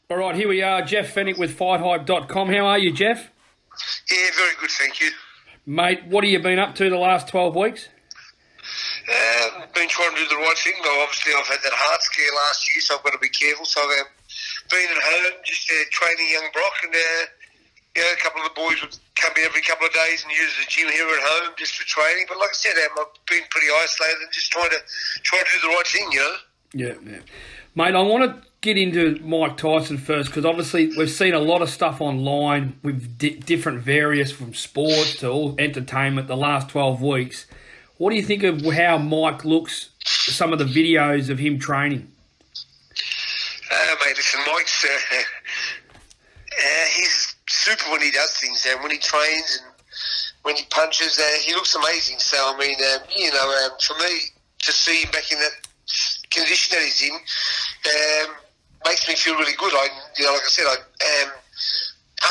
All right, here we are, Jeff Fenech with FightHype.com. How are you, Jeff? Yeah, very good, thank you. Mate, what have you been up to the last 12 weeks? Been trying to do the right thing, though. Obviously, I've had that heart scare last year, so I've got to be careful. So I've been at home, just training young Brock, and a couple of the boys would come in every couple of days and use the gym here at home just for training. But like I said, I've been pretty isolated and just trying to do the right thing, Yeah. Mate, I want to get into Mike Tyson first because obviously we've seen a lot of stuff online with different various from sports to all entertainment the last 12 weeks. What do you think of how Mike looks, some of the videos of him training? Mate, listen, Mike's he's super when he does things. When he trains and when he punches, he looks amazing. So, I mean, for me to see him back in that condition that he's in makes me feel really good. Like I said,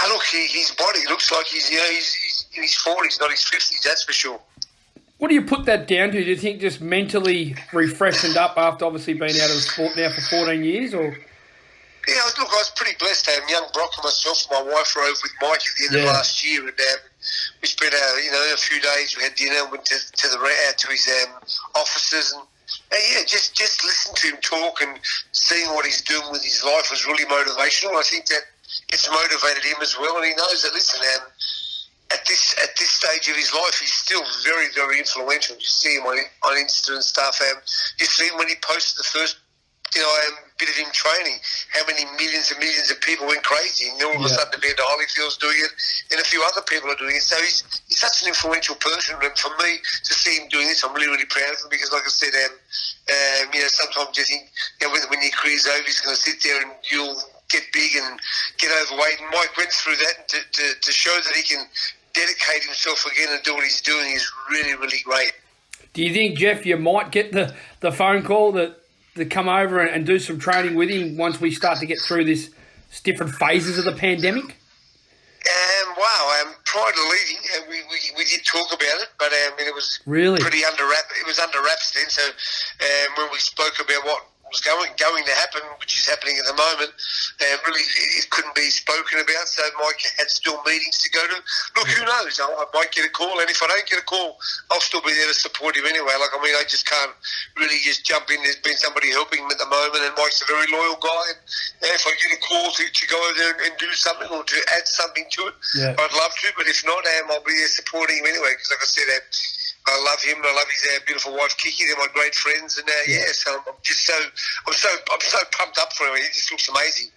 look, his body looks like he's in his 40s, not his 50s. That's for sure. What do you put that down to? Do you think just mentally refreshened up after obviously being out of the sport now for 14 years, or? Yeah, I was pretty blessed. Young Brock and myself and my wife were over with Mike at the end of last year, and we spent a few days. We had dinner, went to his offices, and just listen to him talk and seeing what he's doing with his life was really motivational. I think that it's motivated him as well, and he knows that. Listen, at this stage of his life, he's still very, very influential. You see him on Insta and stuff. You see him when he posted the first, bit of him training, how many millions and millions of people went crazy, and all of a sudden Evander Holyfield's doing it, and a few other people are doing it. So he's such an influential person, and for me to see him doing this, I'm really, really proud of him because, like I said, sometimes you think when your career's over, he's going to sit there and you'll get big and get overweight. And Mike went through that to show that he can dedicate himself again and do what he's doing is really, really great. Do you think, Jeff, you might get the phone call to come over and do some training with him once we start to get through this different phases of the pandemic? Prior to leaving, we did talk about it, but it was really pretty under wraps. It was under wraps then. So when we spoke about what was going to happen, which is happening at the moment, really it couldn't be spoken about. So Mike had still meetings to go to. Look, who knows? I might get a call, and if I don't get a call, I'll still be there to support him anyway. I just can't really just jump in. There's been somebody helping him at the moment, and Mike's a very loyal guy. And if I get a call to go over there and do something or to add something to it, I'd love to. But if not, I'll be there supporting him anyway. Because like I said, I love him. I love his beautiful wife Kiki. They're my great friends, and so I'm so pumped up for him. He just looks amazing.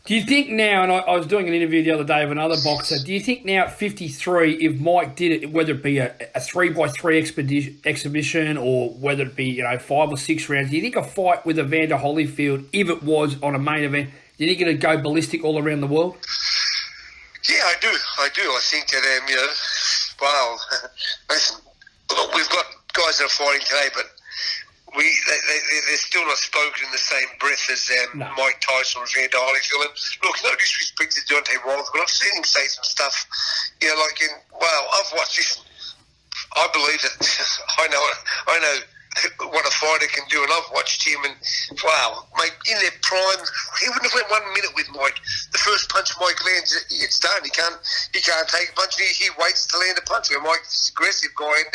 Do you think now, and I was doing an interview the other day of another boxer, do you think now at 53, if Mike did it, whether it be a 3x3 exhibition or whether it be 5 or 6 rounds, do you think a fight with Evander Holyfield, if it was on a main event, do you think it'd go ballistic all around the world? Yeah, I do. I think that listen, look, we've got guys that are fighting today, but they're still not spoken in the same breath as Mike Tyson or Evander Holyfield. And look, no disrespect to Deontay Wilder, but I've seen him say some stuff, I've watched this. I believe that I know what a fighter can do, and I've watched him, and mate, in their prime, he wouldn't have went 1 minute with Mike. The first punch Mike lands, it's done. He can't take a punch. He waits to land a punch. Mike's an aggressive guy, and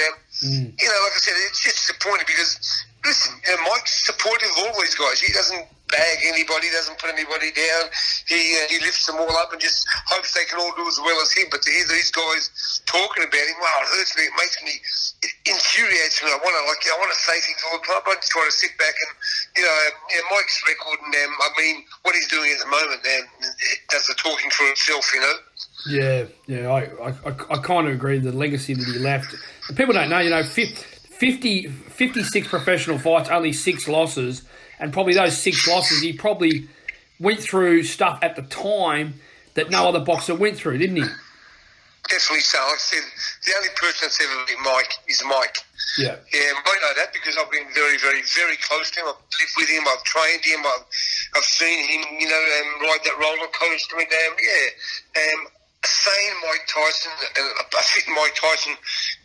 like I said, it's just disappointing because listen, Mike's supportive of all these guys. He doesn't bag anybody, doesn't put anybody down. He lifts them all up and just hopes they can all do as well as him. But to hear these guys talking about him, it hurts me. It makes me, it infuriates me. I want to say things all the time. I just want to sit back and Mike's record and what he's doing at the moment, it does the talking for itself. Yeah, I kind of agree. The legacy that he left. People don't know. 56 professional fights, only 6 losses. And probably those 6 losses, he probably went through stuff at the time that no other boxer went through, didn't he? Definitely so. Like I said, the only person that's ever been Mike is Mike. Yeah. Yeah, I know that because I've been very, very, very close to him. I've lived with him. I've trained him. I've seen him, ride that roller coaster. A sane Mike Tyson and a fit Mike Tyson,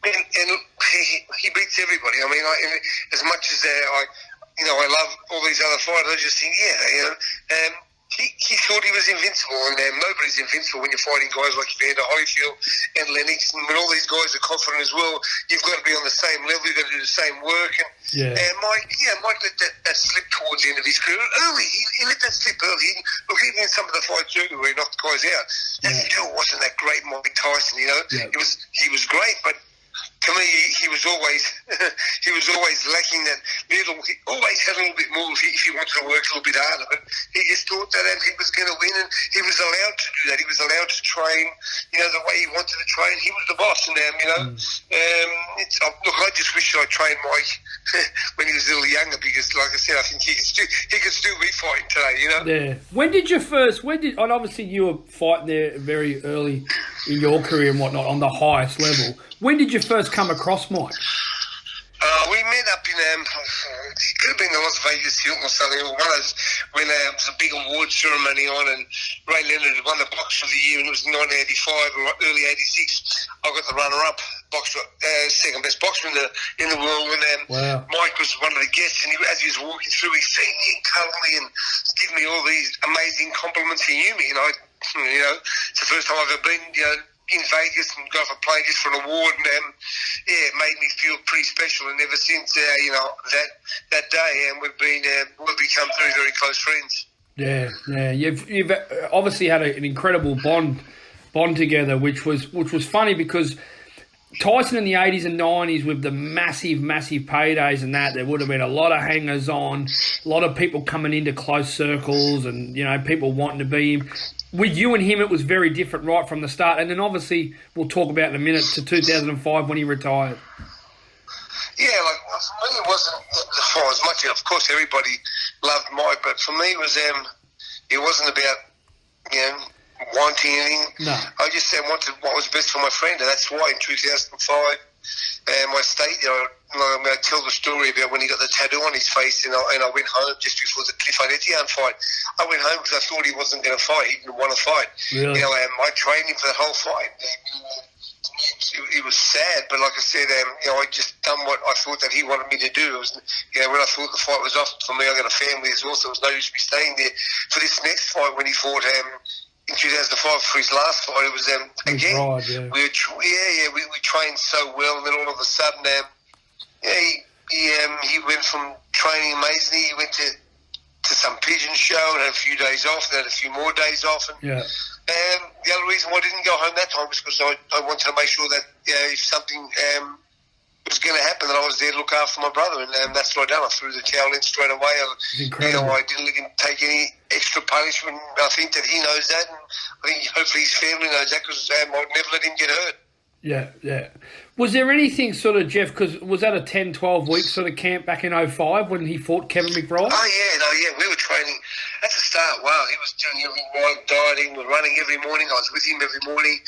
and he beats everybody. As much as I love all these other fighters. I just think, he thought thought he was invincible, and nobody's invincible when you're fighting guys like Evander Holyfield and Lennox, and when all these guys are confident as well. You've got to be on the same level. You've got to do the same work. And Mike let that slip towards the end of his career early. He let that slip early. Look, even in some of the fights early where he knocked guys out, that still wasn't that great Mike Tyson. He was great, but to me, he was always lacking that little. He always had a little bit more if he wanted to work a little bit harder. But he just thought that he was going to win, and he was allowed to do that. He was allowed to train, the way he wanted to train. He was the boss, and look, I just wish I trained Mike when he was a little younger, because, like I said, I think he could still be fighting today. Yeah. When did you first? And obviously you were fighting there very early in your career and whatnot on the highest level. When did you first come across Mike? We met up in, it could have been the Las Vegas Hilton or something, or one of those, when there was a big award ceremony on, and Ray Leonard had won the box of the year, and it was 1985 or early 86. I got the runner-up, second best boxer in the world, and Mike was one of the guests, and as he was walking through, he seen me and cuddled me and gave me all these amazing compliments. He knew me, and it's the first time I've ever been, in Vegas and got off a plane just for an award, and it made me feel pretty special. And ever since that day, and we've become very, very close friends. Yeah. You've obviously had an incredible bond together, which was funny, because Tyson in the 80s and 90s, with the massive paydays and that, there would have been a lot of hangers on, a lot of people coming into close circles, and people wanting to be him. With you and him, it was very different right from the start. And then obviously, we'll talk about in a minute, to 2005 when he retired. Yeah, for me, it wasn't as much. Of course, everybody loved Mike, but for me, it wasn't about wanting anything. No. I just wanted what was best for my friend, and that's why in 2005, I stayed there. I'm going to tell the story about when he got the tattoo on his face, and I went home just before the Cliff Etienne fight. I went home because I thought he wasn't going to fight. He didn't want to fight. Really? I trained him for that whole fight. It was sad, but like I said, I just done what I thought that he wanted me to do. It was, when I thought the fight was off for me, I got a family as well, so there was no use me staying there. For this next fight, when he fought in 2005 for his last fight, it was again. Right, we trained so well, and then all of a sudden, he went from training amazingly. He went to some pigeon show and had a few days off, then had a few more days off. And the other reason why I didn't go home that time was because I wanted to make sure that if something was going to happen, that I was there to look after my brother, and that's what I done. I threw the towel in straight away. I didn't let him take any extra punishment. I think that he knows that, and I think hopefully his family knows that, because I'd never let him get hurt. Yeah. Was there anything sort of, Jeff, because was that a 10, 12-week sort of camp back in 2005 when he fought Kevin McBride? Oh, yeah. We were training at the start. Wow, he was doing every right, dieting, we were running every morning. I was with him every morning.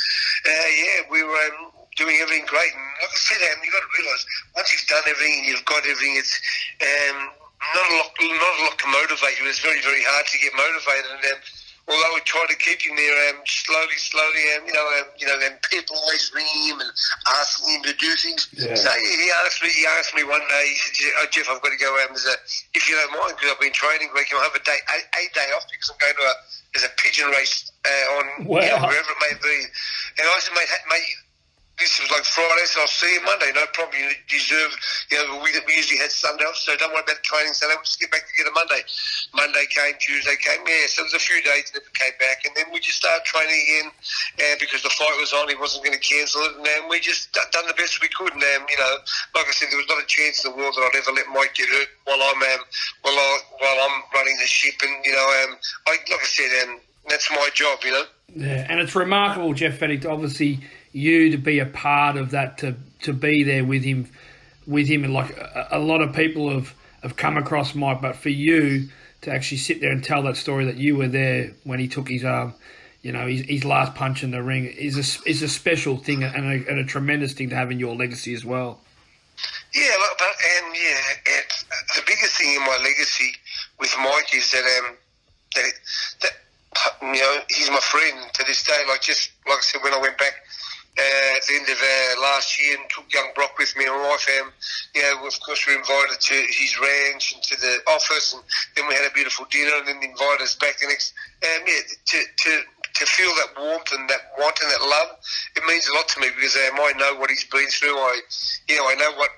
We were doing everything great. And like I said, you've got to realise, once you've done everything and you've got everything, it's not a lot to motivate you. It's very, very hard to get motivated. And although we tried to keep him there slowly, and people always ringing him and asking him to do things. Yeah. So he asked me one day, he said, "Oh, Jeff, I've got to go if you don't mind, because I've been training, can I have a day off, because I'm going to there's a pigeon race on wherever it may be." And I said, mate, this was like Friday, so I'll see you Monday. No problem. You deserve, we usually had Sunday off, so don't worry about the training Sunday. We'll just get back together Monday. Monday came, Tuesday came. Yeah, so there was a few days never came back. And then we just started training again, because the fight was on. He wasn't going to cancel it. And we just done the best we could. And, like I said, there was not a chance in the world that I'd ever let Mike get hurt while I'm running the ship. And, like I said, that's my job, Yeah, and it's remarkable, Jeff Fenech, obviously, you to be a part of that, to be there with him, and like a lot of people have come across Mike, but for you to actually sit there and tell that story that you were there when he took his his last punch in the ring is a special thing, and a tremendous thing to have in your legacy as well. Yeah, the biggest thing in my legacy with Mike is that he's my friend to this day. Like I said, when I went back at the end of last year and took young Brock with me and my wife, of course, we were invited to his ranch and to the office, and then we had a beautiful dinner, and then they invited us back the next. To feel that warmth and that want and that love, it means a lot to me because I know what he's been through. I know what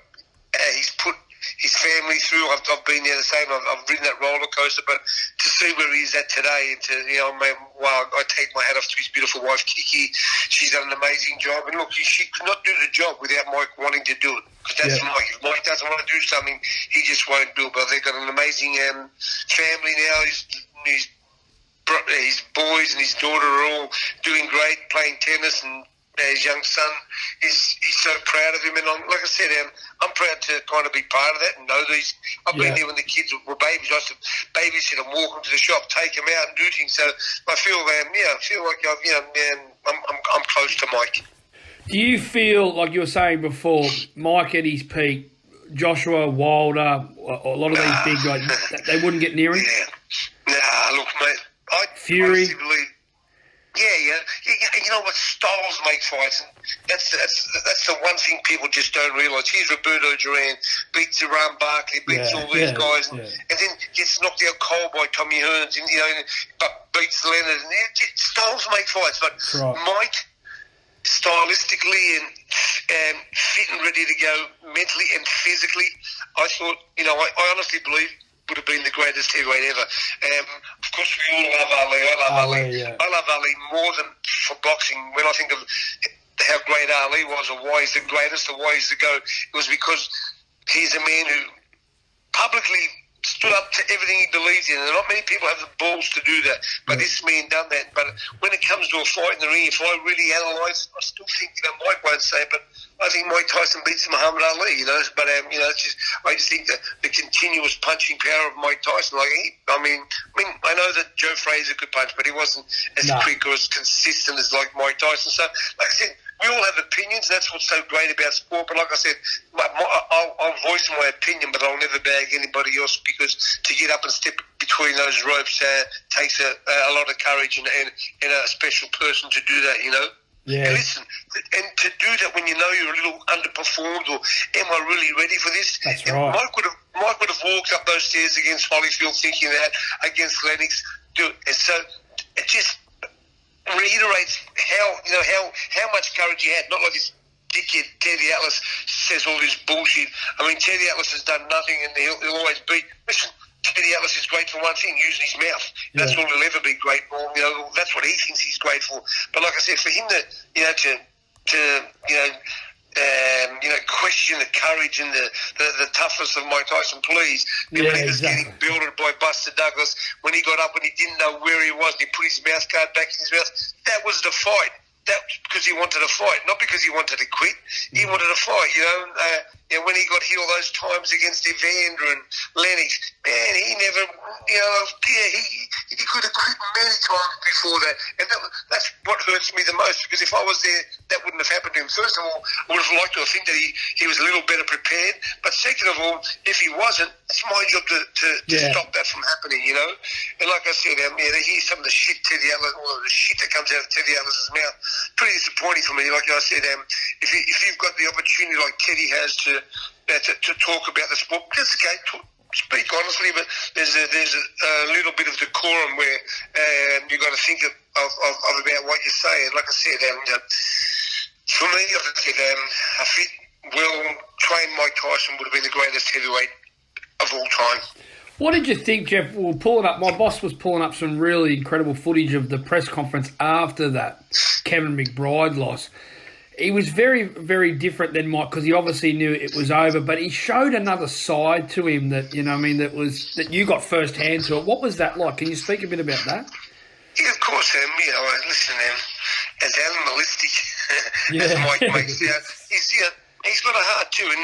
he's put his family through. I've been there the same. I've ridden that roller coaster, but to see where he's at today, and to I take my hat off to his beautiful wife Kiki. She's done an amazing job, and look, she could not do the job without Mike wanting to do it. Because that's Mike. If Mike doesn't want to do something, he just won't do it. But they've got an amazing family now. His boys and his daughter are all doing great, playing tennis, and his young son he's so proud of him. And like I said, I'm proud to kind of be part of that and know these. I've been there when the kids were babies. I used to babysit them, walk them to the shop, take them out, and do things. So I feel like I'm close to Mike. Do you feel like you were saying before, Mike at his peak, Joshua, Wilder, a lot of these big guys, they wouldn't get near him? Yeah. Nah, look, mate. I Fury. honestly believe, you know what, styles make fights. That's the one thing people just don't realise. Here's Roberto Duran, beats Iran Barkley, beats all these guys, and then gets knocked out cold by Tommy Hearns, and but beats Leonard. And styles make fights, but Mike, stylistically and fit and ready to go mentally and physically, I thought, I honestly believe would have been the greatest heavyweight ever. Of course, we all love Ali. I love Ali. Yeah. I love Ali more than for boxing. When I think of how great Ali was, or why he's the greatest, or why he's the GOAT, it was because he's a man who publicly stood up to everything he believed in, and not many people have the balls to do that. But this man done that. But when it comes to a fight in the ring, if I really analyse, I still think Mike won't say it, but I think Mike Tyson beats Muhammad Ali. But I just think that the continuous punching power of Mike Tyson. I know that Joe Frazier could punch, but he wasn't as quick or as consistent as like Mike Tyson. So, like I said, we all have opinions. That's what's so great about sport. But like I said, I'll voice my opinion, but I'll never bag anybody else, because to get up and step between those ropes takes a lot of courage and a special person to do that, Yeah. And listen, and to do that when you know you're a little underperformed, or am I really ready for this? That's and right. Mike would have walked up those stairs against Holyfield thinking that, against Lennox. And so it just reiterates how much courage he had. Not like this dickhead Teddy Atlas says all this bullshit. I mean, Teddy Atlas has done nothing, and he'll always be. Listen, Teddy Atlas is great for one thing, using his mouth. That's all he'll ever be great for. That's what he thinks he's great for. But like I said, for him to question the courage and the toughness of Mike Tyson, please. When he was getting belted by Buster Douglas, when he got up and he didn't know where he was, and he put his mouth guard back in his mouth, that was the fight. That was because he wanted to fight, not because he wanted to quit. He wanted to fight, when he got hit all those times against Evander and Lennox, man, he never, he could have quit many times before that. And that's what hurts me the most, because if I was there, that wouldn't have happened to him. First of all, I would have liked to think that he was a little better prepared. But second of all, if he wasn't, it's my job to stop that from happening, And like I said, they hear some of the shit Teddy Atlas, or the shit that comes out of Teddy Atlas's mouth. Pretty disappointing for me. Like I said, if you've got the opportunity like Teddy has to talk about the sport, that's okay. Speak honestly, but there's a little bit of decorum where you've got to think of about what you say. And like I said, for me, a fit, well-trained Mike Tyson would have been the greatest heavyweight of all time. What did you think, Jeff? We were pulling up. My boss was pulling up some really incredible footage of the press conference after that Kevin McBride loss. He was very, very different than Mike, because he obviously knew it was over, but he showed another side to him that that you got first hand to it. What was that like? Can you speak a bit about that? Yeah, of course. Listen, as animalistic as Mike makes out, he's got a heart too. And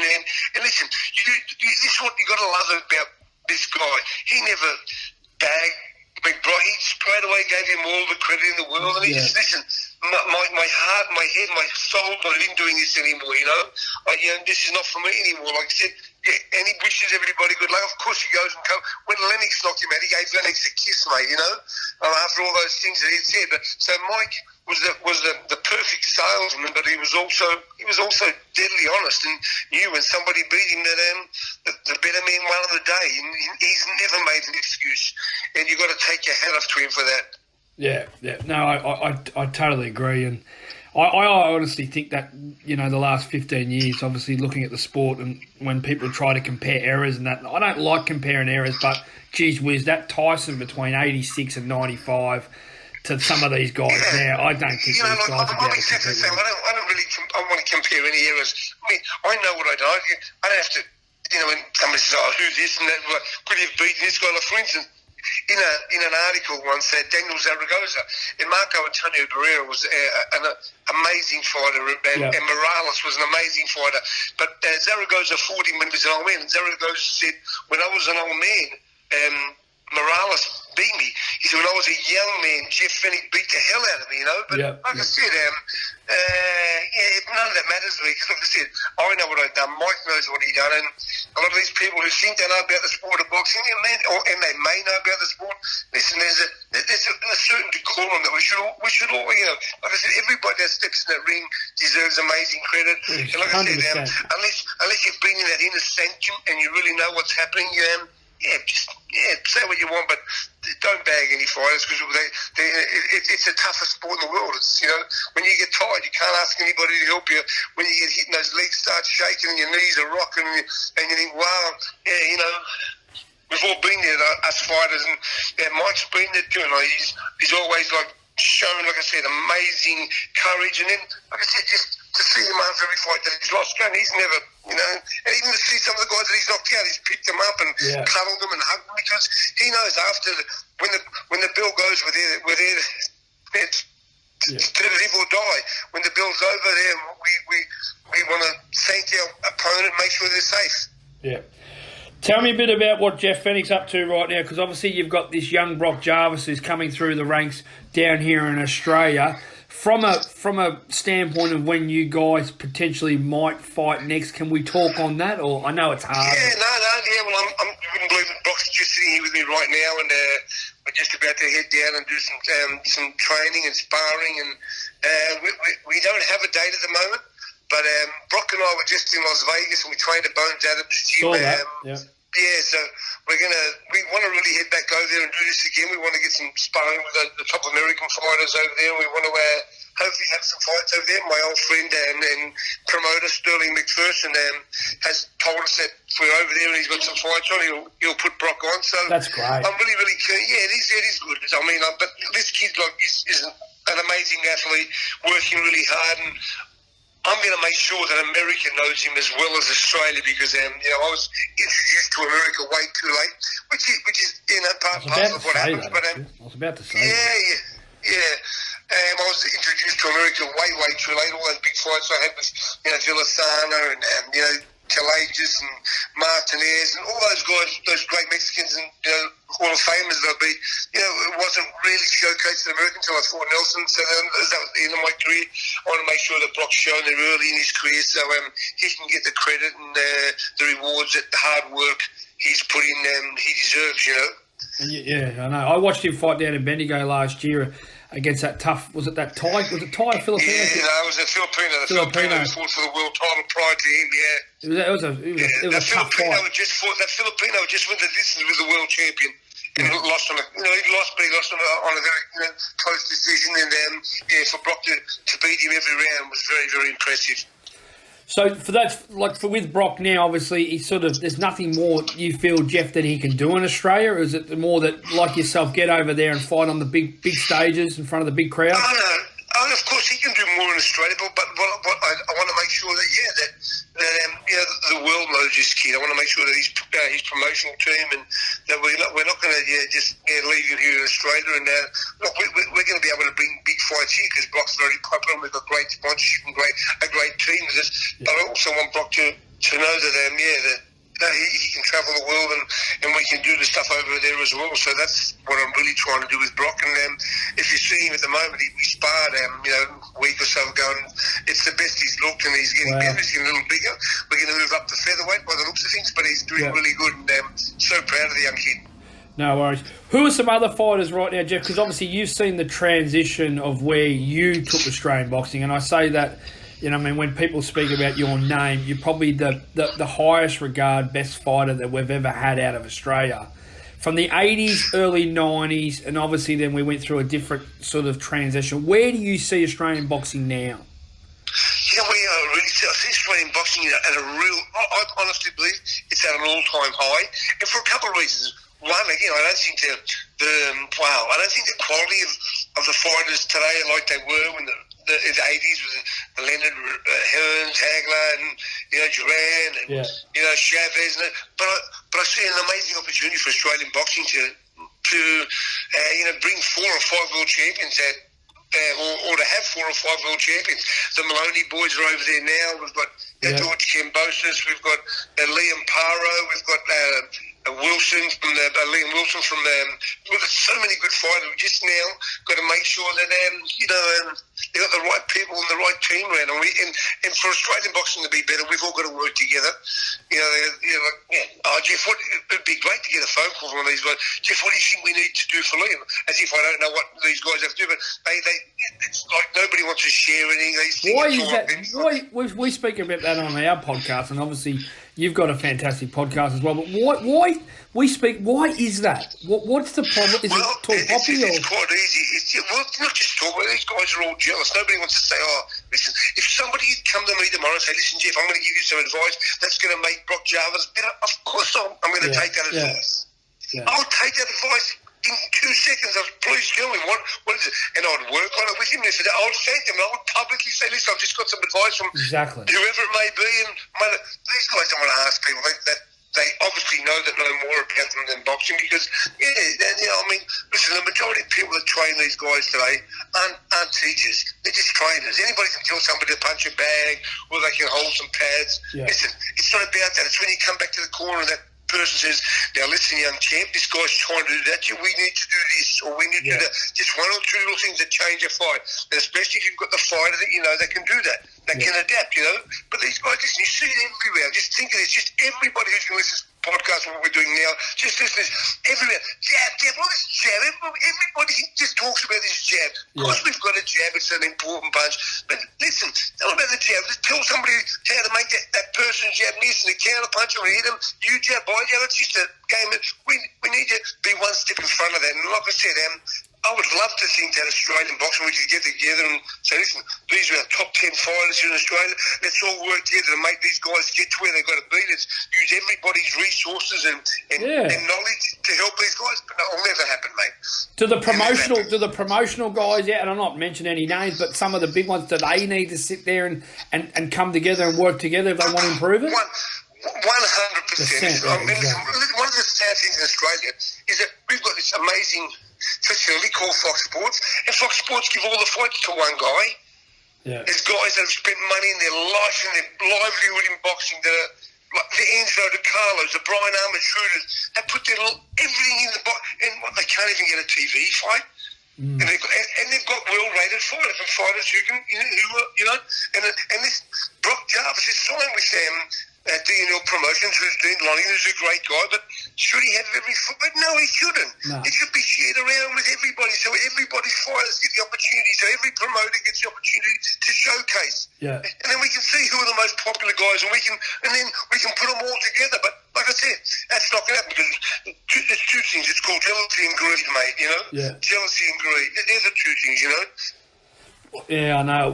listen, this is what you got to love about this guy. He never bagged McBride. He straight away gave him all the credit in the world, and he just, listen, my heart, my head, my soul not in doing this anymore, this is not for me anymore. Like I said, and he wishes everybody good luck. Of course he goes and comes. When Lennox knocked him out, he gave Lennox a kiss, mate, after all those things that he said. But so Mike was the perfect salesman, but he was also deadly honest and knew when somebody beat him that the better man won of the day. And he's never made an excuse, and you've got to take your hat off to him for that. Yeah. No, I totally agree, and I honestly think that, you know, the last 15 years, obviously looking at the sport and when people try to compare errors and that, I don't like comparing errors, but geez whiz, that Tyson between 86 and 95 to some of these guys now, I don't think these guys are I'm exactly the same. I don't really want to compare any errors. I mean, I know what I do. I don't have to, you know, when somebody says, oh, who's this and that, could he have beaten this guy? Like, for instance, in an article once, Daniel Zaragoza and Marco Antonio Barrera was an amazing fighter, and Morales was an amazing fighter. But Zaragoza fought him when he was an old man, and Zaragoza said, when I was an old man, Morales beat me. He said, when I was a young man, Jeff Fenech beat the hell out of me, you know. But like I said, none of that matters to me, because like I said, I know what I've done. Mike knows what he's done, and a lot of these people who think they know about the sport of boxing, and they may know about the sport, listen, there's a certain decorum that we should all, you know, like I said, everybody that steps in that ring deserves amazing credit. And like 100%. I said, unless you've been in that inner sanctum and you really know what's happening, say what you want, but don't bag any fighters, because it's the toughest sport in the world. It's, you know, when you get tired, you can't ask anybody to help you. When you get hit and those legs start shaking and your knees are rocking, and you think, wow, you know, we've all been there, us fighters, and Mike's been there too. And he's always like shown, like I said, amazing courage, and then, like I said, just to see him after every fight that he's lost, and he's never, you know, and even to see some of the guys that he's knocked out, he's picked them up and cuddled them and hugged them, because he knows after when the bell goes, we're there to live or die. When the bell's over there, we want to thank our opponent, make sure they're safe. Yeah. Tell me a bit about what Jeff Fenech's up to right now, because obviously you've got this young Brock Jarvis who's coming through the ranks down here in Australia. From a standpoint of when you guys potentially might fight next, can we talk on that? Or I know it's hard. Well, you wouldn't believe it. Brock's just sitting here with me right now, and we're just about to head down and do some training and sparring, and we don't have a date at the moment. But Brock and I were just in Las Vegas, and we trained at Bones Adams gym. So we want to really head back over there and do this again. We want to get some sparring with the top American fighters over there. We want to hopefully have some fights over there. My old friend and promoter Sterling McPherson has told us that if we're over there and he's got some fights on, he'll put Brock on. So that's great. I'm really, really keen. Yeah, it is good. I mean, but this kid is an amazing athlete, working really hard, and I'm going to make sure that America knows him as well as Australia, because you know, I was introduced to America way too late, which is you know part of what happens. But I was about to say. I was introduced to America way too late. All those big fights I had with, you know, Villasana and you know, Calagis and Martinez and all those guys, those great Mexicans and, you know, Hall of Famers that I beat, you know, it wasn't really showcased in America until I fought Nelson. So that was the end of my career. I want to make sure that Brock's shown there early in his career, so he can get the credit and the rewards that the hard work he's put in, he deserves, you know. Yeah, I know. I watched him fight down in Bendigo last year against that tough, was it Thai? Was it Thai or Filipino? Yeah, no, it was a Filipino. The Filipino fought for the world title prior to him, It was a tough fight. That Filipino just went the distance with the world champion. And lost on he lost on a very close decision. And for Brock to beat him every round was very, very impressive. So with Brock now, obviously he's there's nothing more you feel, Jeff, that he can do in Australia, or is it more that, like yourself, get over there and fight on the big stages in front of the big crowd? Oh, of course he can do more in Australia, but what I want to make sure that the world knows this kid. I want to make sure that his promotional team, and that we're not going to just leave him here in Australia. And look, we're going to be able to bring big fights here because Brock's very popular, and we've got great sponsorship and a great team with us. But I also want Brock to know that he can travel the world and we can do the stuff over there as well. So that's what I'm really trying to do with Brock. And if you see him at the moment, we sparred a week or so ago, and it's the best he's looked, and he's getting better, he's getting a little bigger. We're going to move up to featherweight by the looks of things, but he's doing really good, and so proud of the young kid. No worries. Who are some other fighters right now, Jeff? Because obviously you've seen the transition of where you took Australian boxing, and I say that, when people speak about your name, you're probably the highest regard, best fighter that we've ever had out of Australia. From the 80s, early 90s, and obviously then we went through a different sort of transition. Where do you see Australian boxing now? I see Australian boxing at a real, I honestly believe it's at an all-time high, and for a couple of reasons. One, again, I don't think I don't think the quality of the fighters today are like they were in the 80s with the Leonard Hearns, Hagler, and Duran, and Chavez. But I see an amazing opportunity for Australian boxing to bring 4 or 5 world champions or to have 4 or 5 world champions. The Maloney boys are over there now. We've got George Kambosos, we've got Liam Paro, we've got Wilson from Liam Wilson from we've got so many good fighters. We just now got to make sure that they've got the right people and the right team around them. And for Australian boxing to be better, we've all got to work together. Jeff, it'd be great to get a phone call from one of these guys. Jeff, what do you think we need to do for Liam? As if I don't know what these guys have to do, but it's like nobody wants to share anything. Why is that? We speak about that on our podcast, and obviously you've got a fantastic podcast as well. But why is that? What's the problem? Is it too popular? It's quite easy. It's not just talk. These guys are all jealous. Nobody wants to say, listen, if somebody come to me tomorrow and say, listen, Jeff, I'm going to give you some advice that's going to make Brock Jarvis better, of course I'm going to take that advice. Yeah. I'll take that advice in 2 seconds. Please tell me, what is it? And I'd work on it with him. I would thank him. I would publicly say, listen, I've just got some advice from whoever it may be. And these guys don't want to ask people that they obviously know more about them than boxing because, listen, the majority of people that train these guys today aren't teachers. They're just trainers. Anybody can tell somebody to punch a bag or they can hold some pads. Yeah. Listen, it's not about that. It's when you come back to the corner and that person says, now listen, young champ, this guy's trying to do that. We need to do this or we need to do that. Just 1 or 2 little things that change a fight. And especially if you've got the fighter that can do that. That can adapt, But these guys, listen, you see it everywhere. Just think of this. Just everybody who's going to listen to this podcast, what we're doing now, just listen to this. Everywhere. Jab, all this jab. Everybody just talks about this jab. Of course we've got a jab. It's an important punch. But listen, tell them about the jab. Just tell somebody how to make that person jab miss and the counter punch or hit them. You jab, by jab. It's just a game. We need to be one step in front of that. And like I said, I would love to think that Australian boxing, we could get together and say, listen, these are our top 10 fighters here in Australia. Let's all work together to make these guys get to where they've got to be. Let's use everybody's resources and knowledge to help these guys. But that'll never happen, mate. Do the promotional guys, and I'm not mentioning any names, but some of the big ones, do they need to sit there and come together and work together if they want to improve it? 100%. One of the sad things in Australia is that we've got this amazing facility called Fox Sports, and Fox Sports give all the fights to one guy. Yeah. There's guys that have spent money in their life and their livelihood in boxing, like the Enzo De Carlos, the Brian Armstrongers, they put their everything in the box, and they can't even get a TV fight. And they've got well-rated fighters and fighters who can, and this Brock Jarvis is signed with them. DNL Promotions, who's Dean Lonnie, who's a great guy, but should he have every fight? No, he shouldn't. No. It should be shared around with everybody, so everybody's fighters get the opportunity, so every promoter gets the opportunity to showcase. Yeah. And then we can see who are the most popular guys, and then we can put them all together. But like I said, that's not going to happen because there's 2 things. It's called jealousy and greed, mate. Yeah. Jealousy and greed. They're the 2 things. Yeah, I know.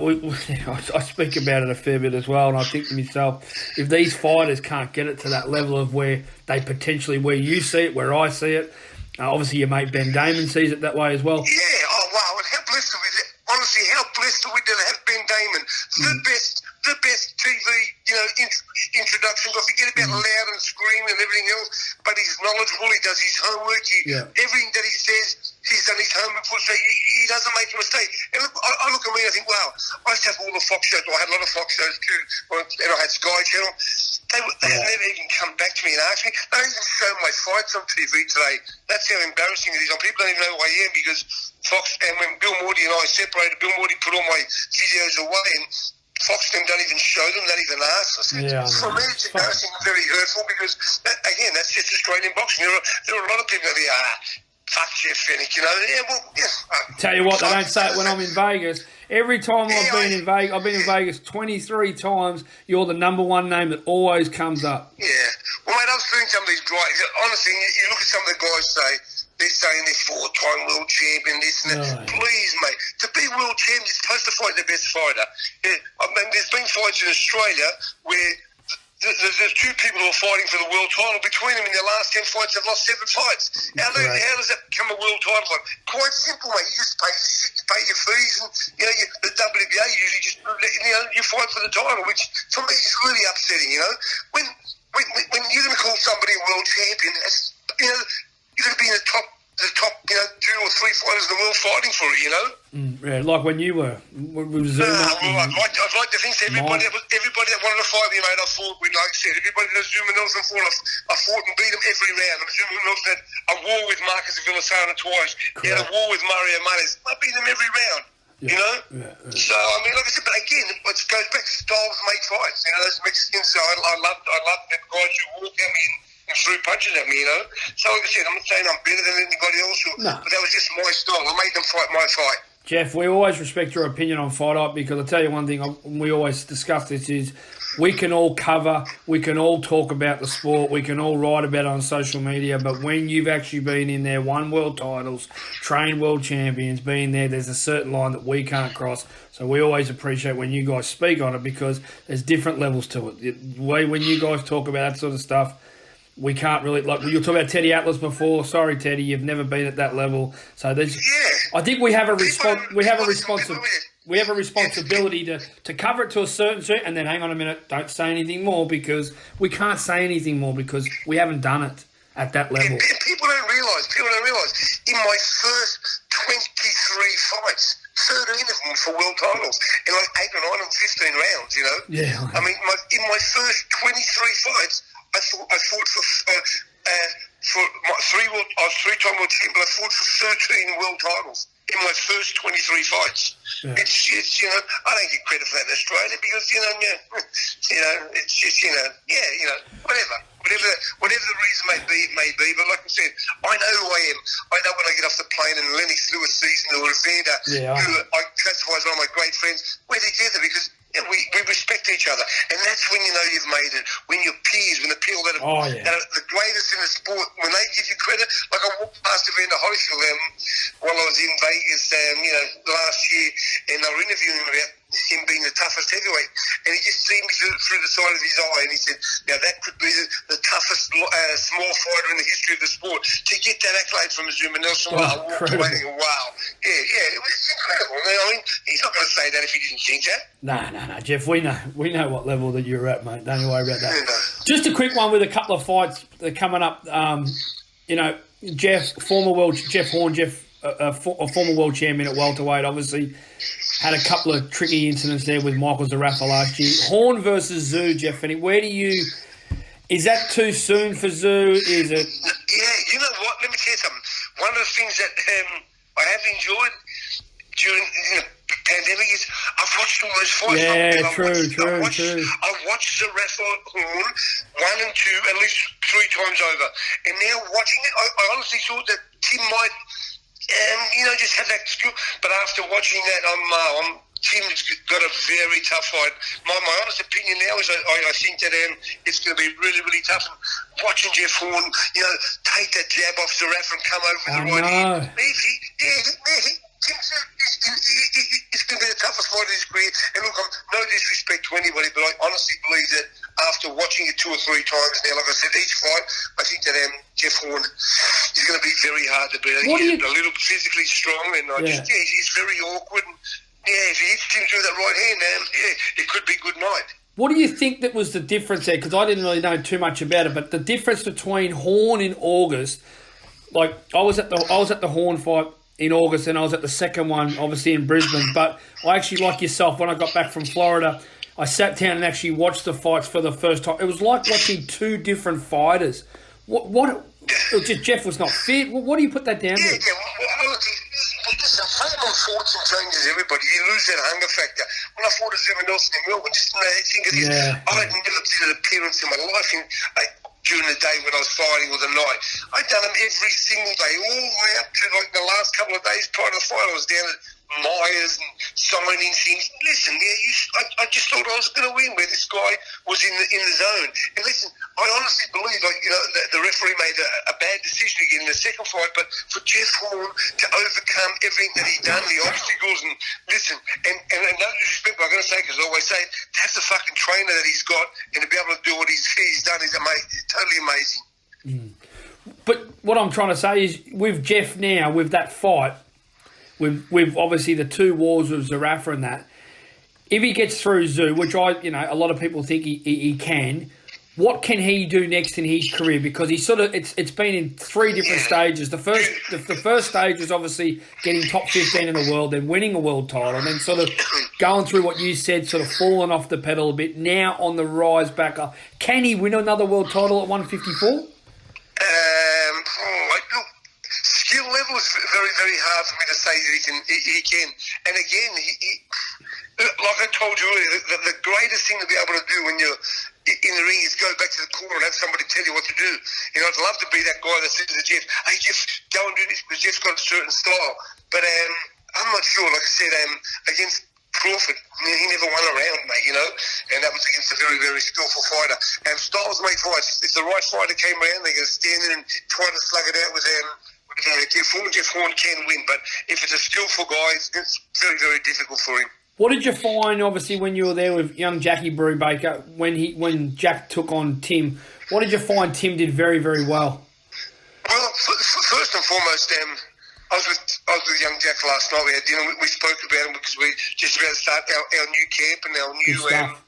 I speak about it a fair bit as well, and I think to myself, if these fighters can't get it to that level of where they potentially, where you see it, where I see it, obviously your mate Ben Damon sees it that way as well. Yeah, wow, and how blessed are we? Honestly, how blessed are we to have Ben Damon, the best TV, introduction. I forget about loud and screaming and everything else, but he's knowledgeable. He does his homework. Everything that he says, he's done his homework for. So he doesn't make a mistake. And look, I look at me and I think, wow, I used to have all the Fox shows. I had a lot of Fox shows too, and I had Sky Channel. They have never even come back to me and asked me. They don't even show my fights on TV today. That's how embarrassing it is. People don't even know who I am because Fox, and when Bill Morty and I separated, Bill Morty put all my videos away, and Fox them don't even show them, don't even ask. For me, it's embarrassing and very hurtful because, again, that's just Australian boxing. There are a lot of people that fuck Jeff Fenech, you know. Yeah, well, yeah. Tell you what, they don't say it when I'm in Vegas. Every time I've been in Vegas 23 times, you're the number one name that always comes up. Yeah. Well, mate, I've seen some of these guys. Honestly, you look at some of the guys say, they're saying they're 4-time world champion, this and that. Please, mate, to be world champion, you're supposed to fight the best fighter. Yeah, I mean, there's been fights in Australia where there's two people who are fighting for the world title. Between them, in their last 10 fights, they've lost 7 fights. How does that become a world title fight? Quite simple, mate. You just pay your shit, you pay your fees, and the WBA usually just you fight for the title, which for me is really upsetting. You know, when you're going to call somebody a world champion, that's, you're going to be in the top 2 or 3 fighters in the world fighting for it, you know? Yeah, like when you were with Zuma. I'd like to think so. Everybody that wanted to fight me, mate, I fought with, like I said, everybody that Zuma Nelson fought, I fought and beat him every round. Zuma Nelson had a war with Marcus Villasana twice. Correct. He had a war with Mario Manes. I beat him every round. Yeah. You know? Yeah. So, I mean, like I said, but again, it goes back to styles make fights. You know, those Mexicans, so I love the guys who walk at me and threw punches at me, you know. So, like I said, I'm not saying I'm better than anybody else, but that was just my style. I made them fight my fight. Jeff, we always respect your opinion on FightHype because I'll tell you one thing, we always discuss this is we can all cover, we can all talk about the sport, we can all write about it on social media, but when you've actually been in there, won world titles, trained world champions, been there, there's a certain line that we can't cross. So we always appreciate when you guys speak on it because there's different levels to it. The way when you guys talk about that sort of stuff, we can't really, like you were talking about Teddy Atlas before. Sorry, Teddy, you've never been at that level. So there's, I think we have a responsibility to cover it to a certain, and then hang on a minute, don't say anything more because we can't say anything more because we haven't done it at that level. And people don't realise. In my first 23 fights, 13 of them for world titles in like 8 or 9 and 15 rounds. You know. Yeah. I mean, in my first 23 fights. I fought for my I was 3-time world champion, but I fought for 13 world titles in my first 23 fights. Yeah. It's I don't get credit for that in Australia because it's just whatever the reason may be. But like I said, I know who I am. I know when I get off the plane and Lennox Lewis season or Evander, who I classify as one of my great friends, we're together because. We respect each other, and that's when you know you've made it. When your peers, when the people that are the greatest in the sport, when they give you credit. Like I walked past Evander Holyfield while I was in Vegas, last year, and they were interviewing him about him being the toughest heavyweight, and he just seen me through the side of his eye, and he said, "Now that could be the toughest small fighter in the history of the sport." To get that accolade from Zuma Nelson, I walked away thinking, "Wow, it was incredible." I mean, he's not going to say that if he didn't think that. No, Jeff, we know what level that you're at, mate. Don't you worry about that. Yeah. Just a quick one with a couple of fights that are coming up. Jeff Horn, a former world champion at welterweight, obviously had a couple of tricky incidents there with Michael Zarafa last year. Horn versus Zoo, Jeff Fenech. Is that too soon for Zoo? Is it? Yeah, you know what? Let me tell you something. One of the things that I have enjoyed during the pandemic is I've watched all those fights. Yeah, true. I've watched Zarafa Horn 1 and 2 at least 3 times over. And now watching it, I honestly thought that Tim might... just had that skill. But after watching that, Tim's got a very tough fight. My honest opinion now is I think that it's going to be really, really tough. And watching Jeff Horn, take that jab off Zarafa and come over with the right hand. It's going to be the toughest fight of his career. And look, no disrespect to anybody, but I honestly believe that after watching it 2 or 3 times now, like I said, each fight, I think that Jeff Horn is going to be very hard to beat. He's a little physically strong, and he's very awkward. And, if he hits him through that right hand, it could be good night. What do you think that was the difference there? Because I didn't really know too much about it, but the difference between Horn in August, like I was at the Horn fight in August, and I was at the second one, obviously in Brisbane. But I actually, like yourself, when I got back from Florida, I sat down and actually watched the fights for the first time. It was like watching 2 different fighters. Jeff was not fit. What do you put that down to? Listen, fighting on fortune changes everybody. You lose that hunger factor. When I fought Evan Nelson in Melbourne, just think of this. I had never did an appearance in my life during the day when I was fighting or the night. I'd done them every single day, all the way up to like the last couple of days prior to the fight. I was down at Myers and signing things. Listen, I just thought I was going to win where this guy was in the zone. And listen, I honestly believe the referee made a bad decision again in the second fight, but for Jeff Horn to overcome everything that he done, the obstacles, and listen, and no disrespect, but I'm going to say, because I always say it, that's the fucking trainer that he's got, and to be able to do what he's done is amazing, totally amazing. But what I'm trying to say is, with Jeff now, with that fight, with obviously the 2 wars with Zarafa and that, if he gets through Zoo, which a lot of people think he can, what can he do next in his career? Because he's sort of it's been in 3 different stages. The first stage was obviously getting top 15 in the world, then winning a world title, and then sort of going through what you said, sort of falling off the pedal a bit. Now on the rise back up, can he win another world title at 154? Skill level is very, very hard for me to say that he can. And again, he like I told you earlier, the greatest thing to be able to do when you're in the ring is go back to the corner and have somebody tell you what to do. I'd love to be that guy that says to Jeff, "Hey, Jeff, go and do this," because Jeff's got a certain style. But I'm not sure. Like I said, against Crawford, he never won a round, mate, and that was against a very, very skillful fighter. Styles make fights. If the right fighter came around, they're going to stand in and try to slug it out with Jeff Horn can win, but if it's a skillful guy, it's very, very difficult for him. What did you find, obviously, when you were there with young Jackie Brubaker, when Jack took on Tim? What did you find Tim did very, very well? Well, first and foremost, I was with young Jack last night. We had dinner. We spoke about him because we're just about to start our new camp and our new. We're going to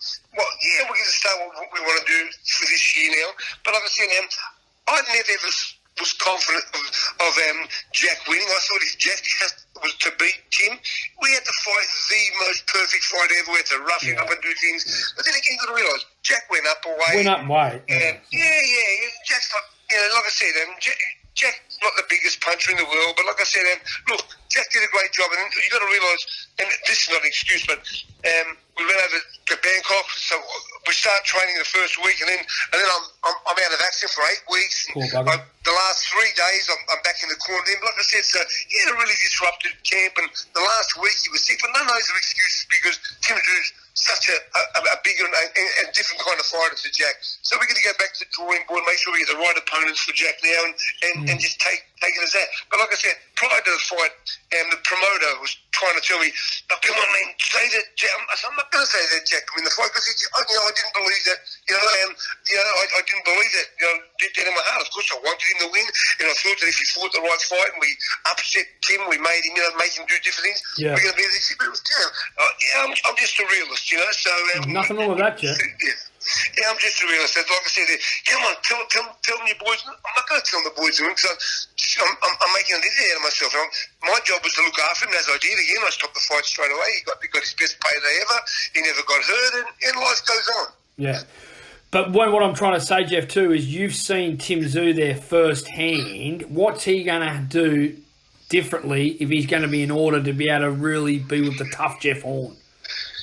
start what we want to do for this year now. But like I said, I never ever was confident of Jack winning. I thought if Jack was to beat Tim, we had to fight the most perfect fight ever. We had to rough him up and do things. But then again, you've got to realise, Jack went up a way. Jack's not, like I said, Jack's not the biggest puncher in the world, but like I said, look, Jack did a great job, and you've got to realise, and this is not an excuse, but we went over to Bangkok, so we start training the first week, and then I'm out of action for 8 weeks. The last 3 days, I'm back in the quarantine. Like I said, so he had a really disrupted camp, and the last week he was sick, but none of those are excuses because Tim Drew's such a bigger and different kind of fighter to Jack. So we're going to go back to the drawing board, make sure we get the right opponents for Jack now, and just take it as that. But like I said, prior to the fight, the promoter was trying to tell me, "Oh, come on, man, say that Jack." I said, "I'm not going to say that Jack in the fight because I didn't believe that. I didn't believe that. Deep down in my heart, of course, I wanted him to win, and I thought that if he fought the right fight and we upset Tim, we made him, make him do different things. We're going to be this." But it was down. I'm just a realist, so nothing wrong with that, Jeff. Yeah, I'm just a realist. Like I said, come on, tell them your boys. I'm not going to tell them the boys to win because I'm making an idiot out of myself. My job was to look after him, as I did. Again, I stopped the fight straight away. He got his best payday ever. He never got hurt, and life goes on. Yeah. But what I'm trying to say, Jeff, too, is you've seen Tim Tszyu there firsthand. What's he going to do differently if he's going to be in order to be able to really be with the tough Jeff Horn?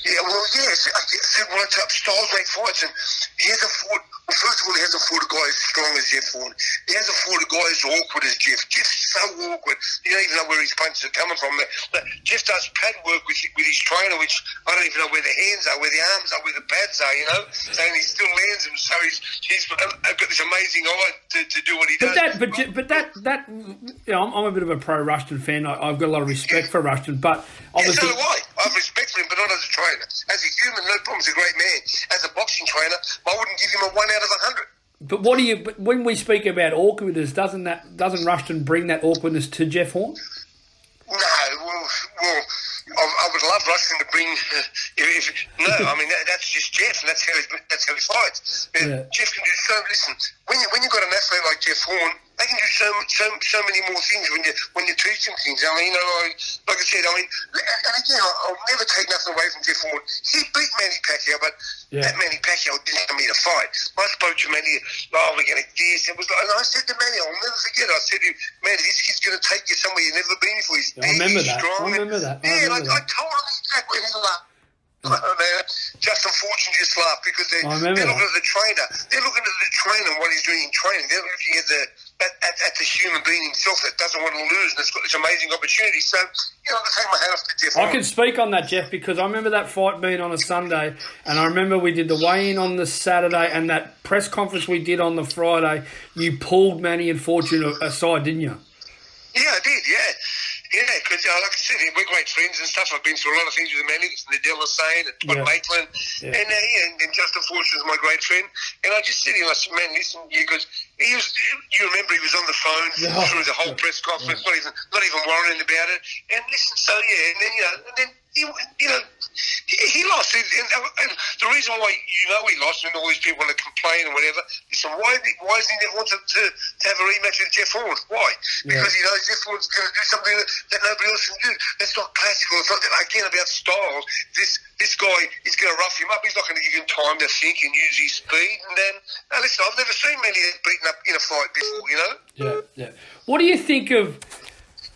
Yeah, well, yes. I said one of the top styles make fights, and he hasn't fought. Well, first of all, he hasn't fought a guy as strong as Jeff Horn. He hasn't fought a guy as awkward as Jeff. Jeff's so awkward. You don't even know where his punches are coming from. But Jeff does pad work with his trainer, which I don't even know where the hands are, where the arms are, where the pads are, And he still lands them. So he's got this amazing eye to do what he does. I'm a bit of a pro Rushton fan. I've got a lot of respect for Rushton, but obviously, so do I. I have respect for him, but not as a trainer. As a human, no problem. He's a great man. As a boxing trainer, I wouldn't give him a 1 out of 100. But But when we speak about awkwardness, doesn't Rushton bring that awkwardness to Jeff Horn? No. Well, I would love Rushton to bring. That's just Jeff, and that's how he fights. Jeff can do so. Listen, when you got an athlete like Jeff Horn, They can do so many more things when you teach them things. I mean, like I said, and again, I'll never take nothing away from Jeff Fenech. He beat Manny Pacquiao, but that Manny Pacquiao didn't come here to fight. I spoke to Manny, we're going to this. And I said to Manny, I'll never forget. I said to him, Manny, this kid's going to take you somewhere you've never been before. He's big, he's strong. I remember that. I told him exactly what he was. Justin Fortune just laughed because they're looking at the trainer. They're looking at the trainer and what he's doing in training. They're looking at the human being himself that doesn't want to lose and has got this amazing opportunity. So, I take my hat off to Jeff. I can speak on that, Jeff, because I remember that fight being on a Sunday, and I remember we did the weigh-in on the Saturday, and that press conference we did on the Friday, you pulled Manny and Fortune aside, didn't you? Yeah, I did, yeah. Yeah, because like I said, we're great friends and stuff. I've been through a lot of things with Manny, and the Della Sane and Todd Maitland, and Justin Fortune is my great friend. And I just said to him, I said, man, listen, because you remember he was on the phone through the whole press conference, not even worrying about it. And listen, so and then he lost. And the reason why he lost, and all these people want to complain and whatever, listen, why does he never want to have a rematch with Jeff Fenech? Why? Because he knows Jeff Fenech's going to do something that nobody else can do. That's not classical. It's not, again, about styles. This guy is going to rough him up. He's not going to give him time to think and use his speed. And then, listen, I've never seen many beaten up in a fight before, Yeah. What do you think of...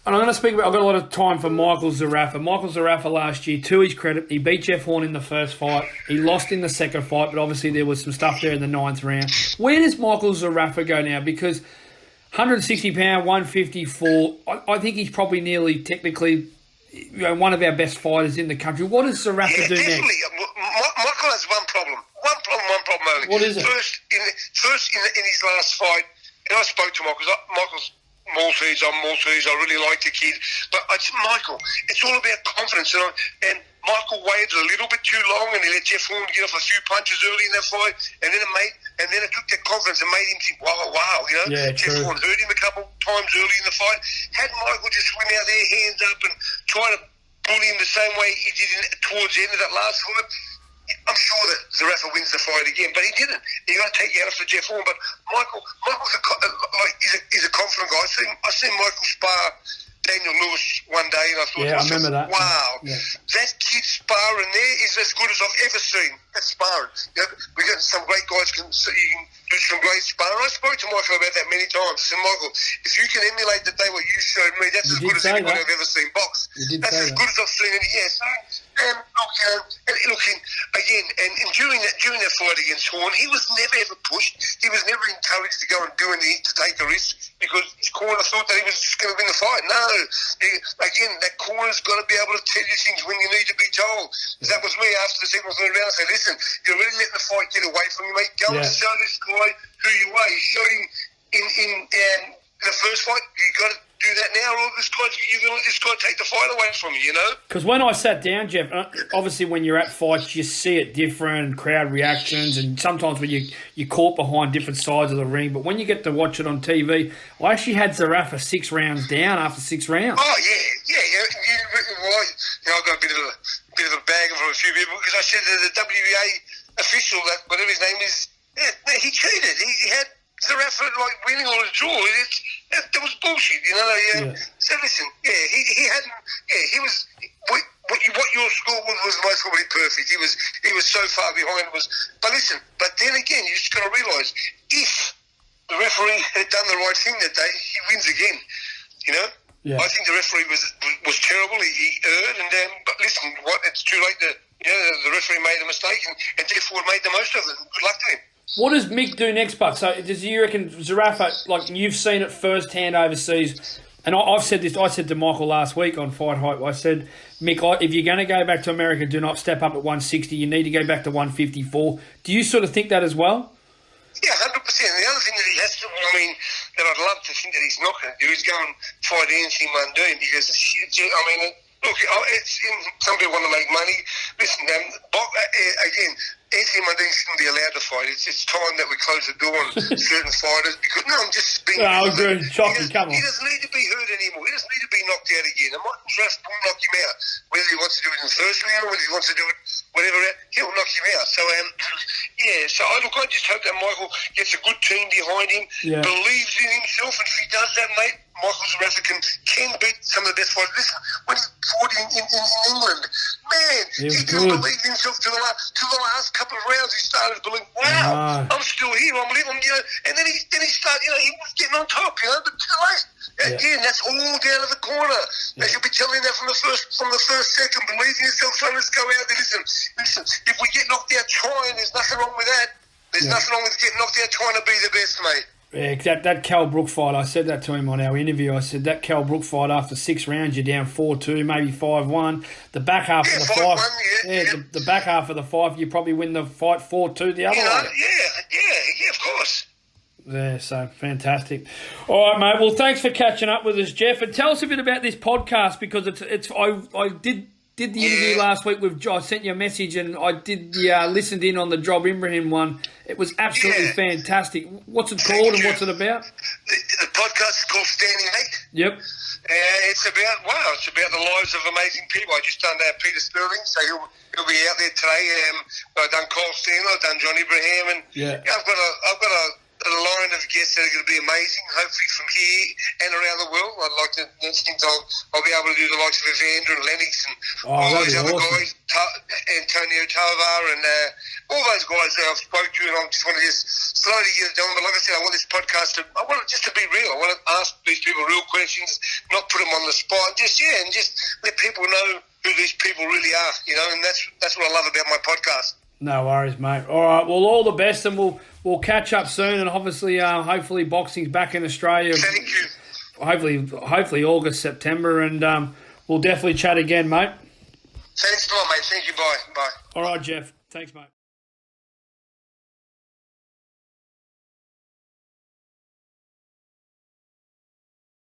And I'm going to speak about... I've got a lot of time for Michael Zarafa. Michael Zarafa last year, to his credit, he beat Jeff Horn in the first fight. He lost in the second fight, but obviously there was some stuff there in the 9th round. Where does Michael Zarafa go now? Because 160 pound, 154, I think he's probably nearly technically one of our best fighters in the country. What does Zarafa do definitely. next? Michael has one problem. One problem only. What is it? First, in his last fight, and I spoke to Michael. Michael's Maltese, I'm Maltese, I really like the kid. But I said, Michael, it's all about confidence. And Michael waited a little bit too long and he let Jeff Horn get off a few punches early in that fight. And then it took that confidence and made him think, wow. Jeff Horn hurt him a couple times early in the fight. Had Michael just went out there, hands up, and try to bully him the same way he did towards the end of that last fight, I'm sure that Zarafa wins the fight again, but he didn't. He got to take you out for Jeff Horn. But Michael's he's a confident guy. I seen Michael spar Daniel Lewis one day, and I thought, I remember that. Wow, that kid sparring there is as good as I've ever seen. That's sparring. We got some great guys you can do some great sparring. I spoke to Michael about that many times. I said, Michael, if you can emulate the day what you showed me, that's as good as anybody I've ever seen box. That's as good as I've seen it. And during that fight against Horn, he was never ever pushed. He was never encouraged to go and do anything to take a risk because his corner thought that he was just going to win the fight. No, that corner's got to be able to tell you things when you need to be told. That was me after the second or third round. I said, listen, you're really letting the fight get away from you, mate. Go and show this guy who you are. You showed him in the first fight. You got to do that now, or this guy take the fight away from you, Because when I sat down, Jeff, obviously when you're at fights, you see it different, crowd reactions, and sometimes when you're caught behind different sides of the ring. But when you get to watch it on TV, I actually had Zarafa 6 rounds down after 6 rounds. Oh, yeah. I got a bit of a bag from a few people because I said to the WBA official, that whatever his name is, he cheated. He had Zarafa winning or a draw. That was bullshit, So listen, he hadn't. He was. What your score was most probably perfect. He was so far behind. But listen. But then again, you just got to realise if the referee had done the right thing that day, he wins again. I think the referee was terrible. He erred, but listen, it's too late. The referee made a mistake, and Jeff Ford made the most of it. Good luck to him. What does Mick do next, Buck? So does you reckon Zarafa, you've seen it firsthand overseas, and I've said this, I said to Michael last week on FightHype, I said, Mick, if you're going to go back to America, do not step up at 160, you need to go back to 154. Do you sort of think that as well? Yeah, 100%. The other thing that he has to, that I'd love to think that he's not going to do is go and fight Anthony Mundine because, look, some people want to make money. Listen, again, Anthony Mundine shouldn't be allowed to fight. It's time that we close the door on certain fighters because, I'm just being... No, good. Shocking, come on. He doesn't need to be hurt anymore. He doesn't need to be knocked out again. And Martin Draft will knock him out. Whether he wants to do it in the first round or whether he wants to do it whatever, he'll knock him out. So, Yeah, so I just hope that Michael gets a good team behind him, believes in himself, and if he does that, mate, Michael South African can beat some of the best fighters. Listen, when he fought in England, man, he didn't believe in himself to the last couple of rounds. He started to believe, wow, I'm still here, I'm living, and then he started, he was getting on top, but too late. Again, that's all down at the corner. They should be telling that from the first second. Believe in yourself, son. Let's go out there. Listen. If we get knocked out trying, there's nothing wrong with that. There's nothing wrong with getting knocked out trying to be the best, mate. Yeah, that Cal Brook fight, I said that to him on our interview. I said that Cal Brook fight, after 6 rounds, you're down 4-2, maybe 5-1. The back half of the fight, the back half of the fight, you probably win the fight 4-2 the other way. Yeah, of course. Yeah, so fantastic. All right, mate. Well, thanks for catching up with us, Jeff, and tell us a bit about this podcast, because I did the interview last week with I sent you a message, and I did listened in on the Job Ibrahim one. It was absolutely fantastic. What's it called and what's it about? The podcast is called Standing 8. Yep. It's about the lives of amazing people. I just done Peter Sterling, so he'll be out there today. I've done Cole Stanley, I've done John Ibrahim, and I've got a line of guests that are going to be amazing, hopefully from here and around the world. I'd like to, next things I'll be able to do the likes of Evander and Lennox and all those other guys, Antonio Tavar and all those guys that I've spoke to, and I just want to slowly get it done. But like I said, I want this podcast I want it just to be real. I want to ask these people real questions, not put them on the spot, and just let people know who these people really are, and that's what I love about my podcast. No worries, mate. All right, well, all the best, and we'll catch up soon, and obviously, hopefully, boxing's back in Australia. Thank you. Hopefully, August, September, and we'll definitely chat again, mate. Thanks a lot, mate. Thank you. Bye. All right, Jeff. Thanks, mate.